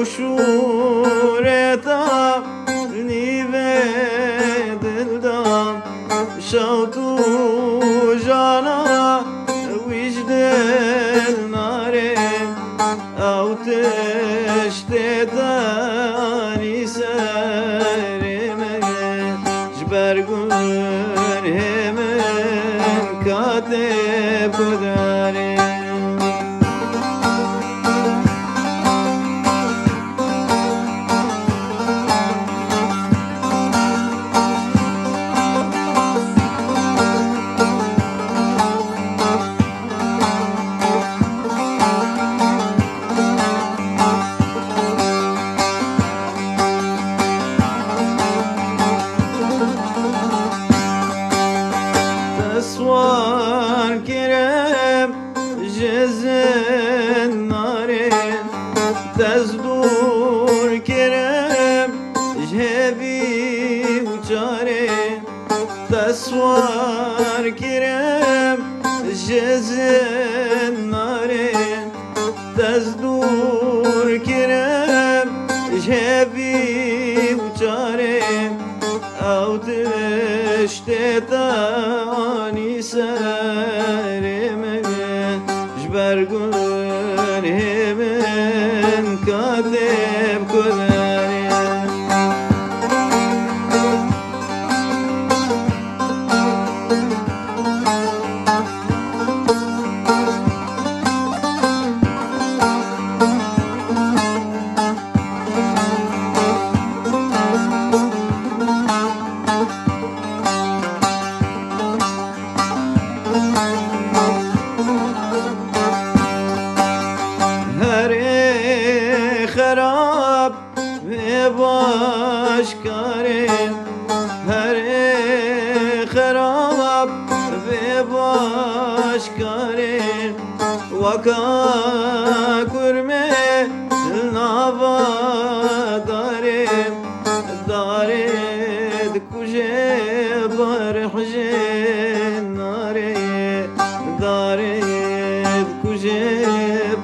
شورتا نیوه دلدام شوتو جانا وجدل ناره او تشتتانی سرمه جبرگون همن کاتب کداره تسوار كرم جزن نارين تزدور كرم جهبي وجارين تسوار كرم جزن نارين تزدور كرم جهبي وجارين او تشتتاني سرمه جبرگون همن کاتب کداره خراب ve başkarım her خراب ve başkarım vaka kurme navadarım dared kuje barhje nare dared kuje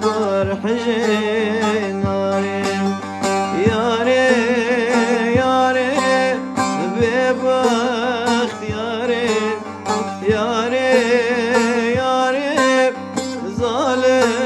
barhje yare yare bebaxt yare yare yare zalim